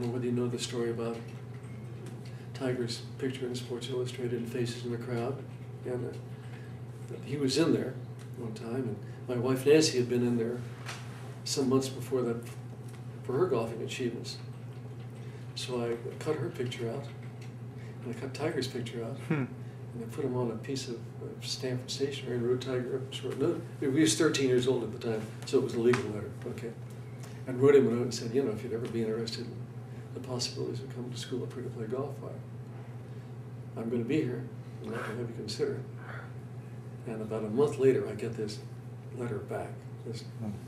don't know whether you know the story about Tiger's picture in Sports Illustrated and Faces in the Crowd. And he was in there one time, and my wife Nancy had been in there some months before that for her golfing achievements. So I cut her picture out, and I cut Tiger's picture out, and I put them on a piece of Stanford stationery and wrote Tiger up short note. He was 13 years old at the time, so it was a legal letter, okay? And wrote him a note and said, you know, if you'd ever be interested in the possibilities of coming to school up here to play golf, I'm going to be here. I'd like to have you consider it. And about a month later, I get this letter back, this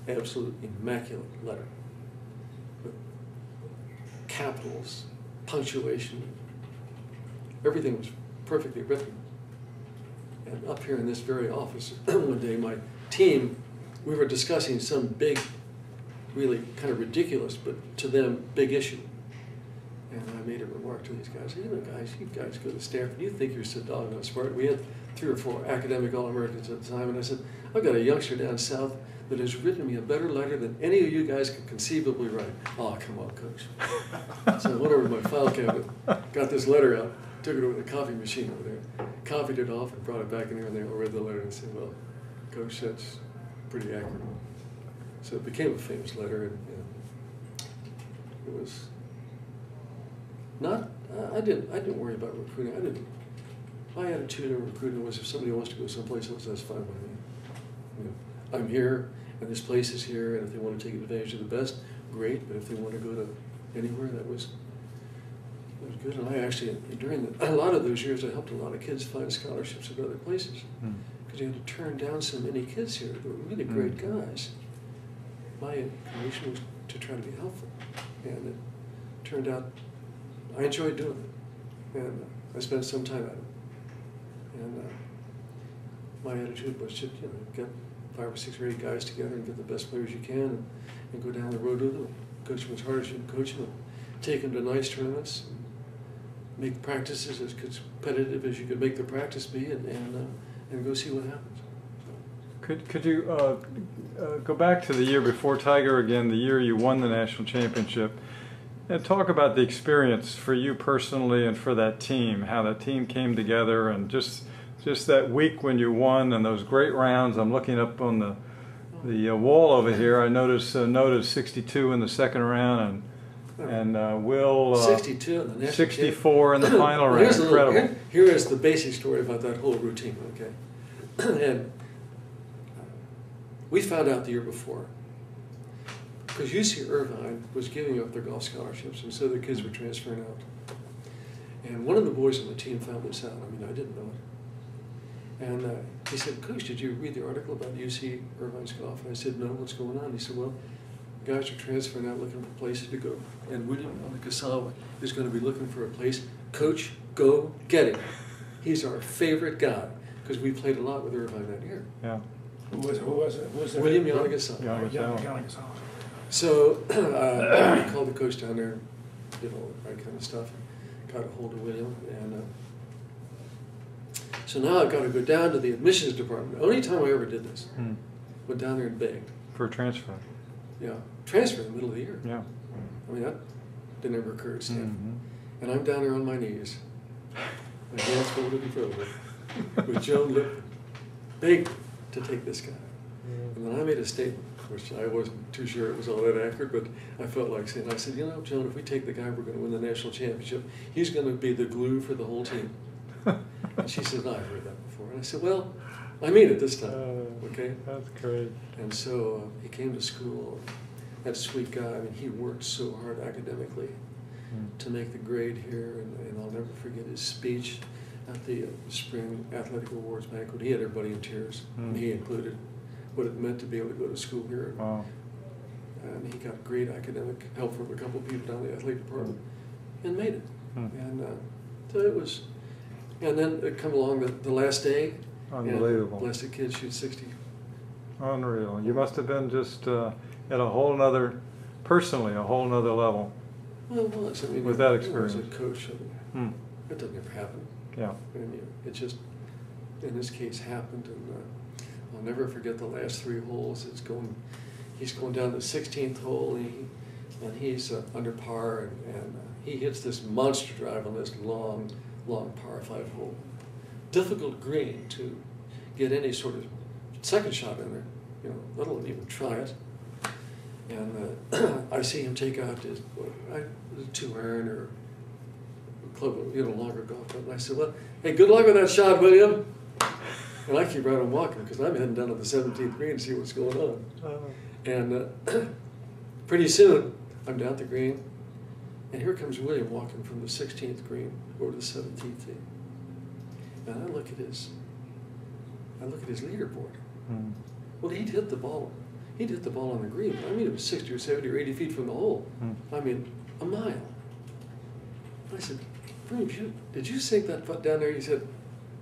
absolute immaculate letter with capitals, punctuation, everything was perfectly written. And up here in this very office, one day, my team, we were discussing some big, really kind of ridiculous, but to them, big issue. And I made a remark to these guys, you know, guys, you guys go to Stanford, you think you're so doggone smart. We had 3 or 4 academic All-Americans at the time, and I said, I've got a youngster down south that has written me a better letter than any of you guys could conceivably write. Oh, come on, Coach. So I went over to my file cabinet, got this letter out, took it over to the coffee machine over there, copied it off, and brought it back in here, and they all read the letter and said, well, Coach, that's pretty accurate. So it became a famous letter, and it was not, I didn't worry about recruiting. My attitude in recruiting was if somebody wants to go someplace else, that's fine by me. You know, I'm here, and this place is here, and if they want to take advantage of the best, great, but if they want to go to anywhere, that was good. And I actually, during a lot of those years, I helped a lot of kids find scholarships at other places, because you had to turn down so many kids here that were really great guys. My inclination was to try to be helpful, and it turned out I enjoyed doing it, and I spent some time at it. And my attitude was just, you know, get 5 or 6 or 8 guys together and get the best players you can, and go down the road with them, coach them as hard as you can coach them, take them to nice tournaments, and make practices as competitive as you could make the practice be, and go see what happens. Could you go back to the year before Tiger again, the year you won the national championship, and talk about the experience for you personally and for that team, how that team came together, and just that week when you won and those great rounds. I'm looking up on the wall over here. I noticed a note of 62 in the second round, and Will 62 in the national 64 in the final round. Incredible. Here is the basic story about that whole routine. Okay, and we found out the year before, because UC Irvine was giving up their golf scholarships, and so the kids were transferring out. And one of the boys on the team found this out. I mean, I didn't know it. And he said, Coach, did you read the article about UC Irvine's golf? And I said, no, what's going on? He said, well, guys are transferring out looking for places to go. And William Onakasawa is going to be looking for a place. Coach, go get him. He's our favorite guy, because we played a lot with Irvine that year. Yeah. Who was it? William Onakasawa. Onakasawa. So I called the coach down there, did all that kind of stuff, got a hold of William, and so now I've got to go down to the admissions department. The only time I ever did this, went down there and begged. For a transfer. Yeah, transfer in the middle of the year. Yeah. I mean, that didn't ever occur at Stanford. And I'm down there on my knees, my hands folded in front of me, with Joan Lipton, begged to take this guy. And then I made a statement, which I wasn't too sure it was all that accurate, but I felt like saying, I said, you know, Joan, if we take the guy, we're going to win the national championship. He's going to be the glue for the whole team. And she said, no, I've heard that before. And I said, well, I mean it this time, okay? That's great. And so he came to school. That sweet guy, I mean, he worked so hard academically to make the grade here, and I'll never forget his speech at the spring athletic awards banquet. He had everybody in tears, me included, what it meant to be able to go to school here. Wow. And he got great academic help from a couple of people down in the athletic department, and made it. And so it was, and then it come along the last day. Unbelievable. And blessed kid shoots 60. Unreal. You must have been just at a whole nother, personally, a whole nother level. Well, it was. I mean, with that experience. As a coach, I mean, that doesn't ever happen. Yeah. And it just, in this case, happened. And I'll never forget the last 3 holes. He's going down the 16th hole. And and he's under par, and he hits this monster drive on this long par 5 hole. Difficult green to get any sort of second shot in there, you know, let alone even try it. And I see him take out his 2-iron or club, you know, longer golf club. And I said, well, hey, good luck with that shot, William. And I keep right on walking because I'm heading down to the 17th green to see what's going on. And pretty soon, I'm down at the green, and here comes William walking from the 16th green over to the 17th tee. And I look at his leaderboard. Mm. Well, he'd hit the ball on the green. I mean, it was 60 or 70 or 80 feet from the hole. Mm. I mean, a mile. I said, William, did you sink that putt down there? He said,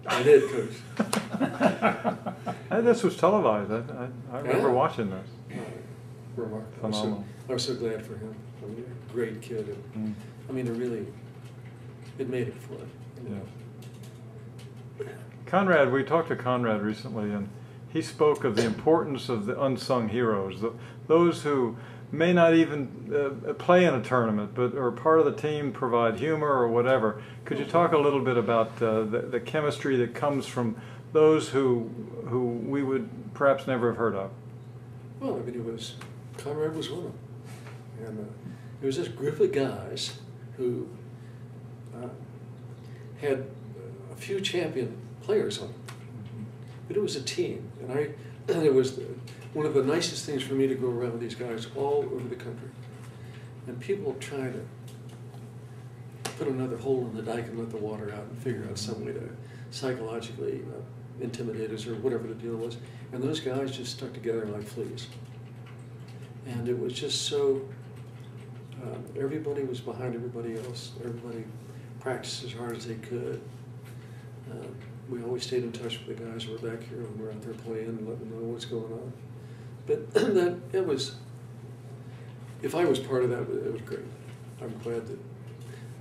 I did, Coach. This was televised. I remember watching this. Remarkable. Phenomenal. I was so glad for him. I mean, a great kid. And, I mean, it made it for him. Yeah. Conrad, we talked to Conrad recently, and he spoke of the importance of the unsung heroes, those who may not even play in a tournament, but are part of the team, provide humor or whatever. Could you talk a little bit about the chemistry that comes from those who we would perhaps never have heard of? Well, I mean, Conrad was one of them. And it was this group of guys who had a few champion players on it. But it was a team, and it was one of the nicest things for me to go around with these guys all over the country. And people try to put another hole in the dike and let the water out and figure out some way to psychologically intimidate us or whatever the deal was. And those guys just stuck together like fleas. And it was just so, everybody was behind everybody else. Everybody practiced as hard as they could. We always stayed in touch with the guys who were back here when we were out there playing and letting them know what's going on. But if I was part of that, it was great. I'm glad that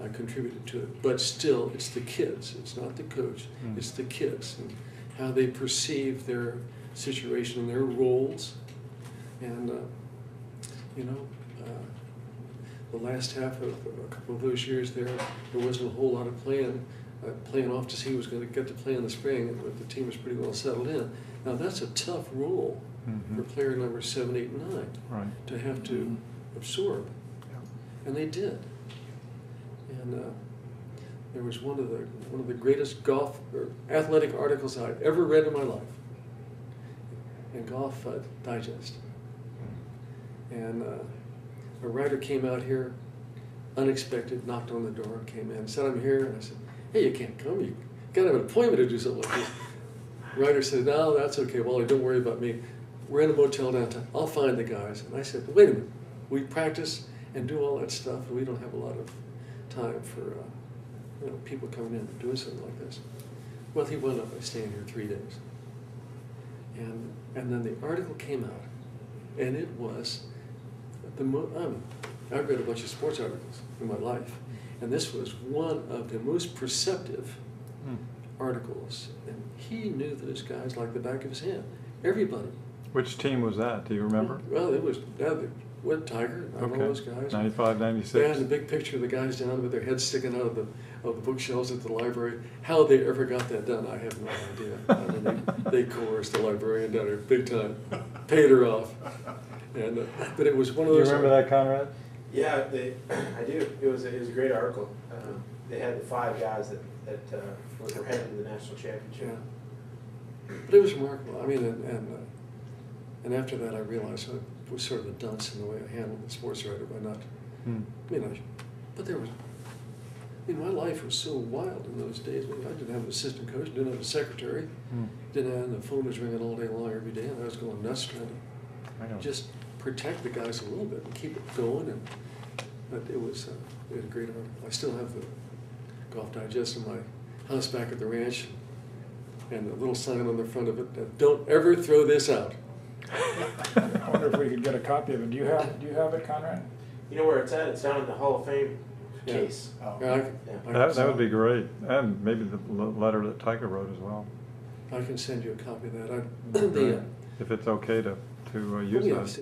I contributed to it. But still, it's the kids. It's not the coach. It's the kids and how they perceive their situation and their roles. And, you know, the last half of a couple of those years there wasn't a whole lot of playing off to see who was going to get to play in the spring, but the team was pretty well settled in. Now that's a tough role for player number 7, 8, and 9 to have to absorb, and they did. And there was one of the greatest golf or athletic articles I've ever read in my life, in Golf Digest. And a writer came out here, unexpected, knocked on the door, came in, said, I'm here, and I said, hey, you can't come, you got to have an appointment to do something like this. The writer said, no, that's okay, Wally, don't worry about me. We're in a motel downtown, I'll find the guys. And I said, but wait a minute, we practice and do all that stuff, and we don't have a lot of time for you know, people coming in and doing something like this. Well, he wound up by staying here 3 days. And then the article came out, and it was I've read a bunch of sports articles in my life, and this was one of the most perceptive articles. And he knew those guys like the back of his hand. Everybody. Which team was that? Do you remember? Well, it was Tiger, all those guys. 95, 96. Yeah, and the big picture of the guys down with their heads sticking out of the bookshelves at the library. How they ever got that done, I have no idea. I mean, they coerced the librarian down there big time, paid her off. And but it was one of those. Do you remember that, Conrad? Yeah, I do. It was a great article. They had the 5 guys that were headed to the national championship. Yeah. But it was remarkable. I mean, and after that, I realized I was sort of a dunce in the way I handled the sports writer by not. I mean, but there was. I mean, my life was so wild in those days. I didn't have an assistant coach, didn't have a secretary, didn't have, the phone was ringing all day long every day, and I was going nuts trying to just protect the guys a little bit and keep it going. But it was a great article. I still have the Golf Digest in my house back at the ranch, and a little sign on the front of it that don't ever throw this out. I wonder if we could get a copy of it. Do you have it, Conrad? You know where it's at? It's down in the Hall of Fame case. Oh. Yeah, That would be great, and maybe the letter that Tiger wrote as well. I can send you a copy of that. If it's okay to use that.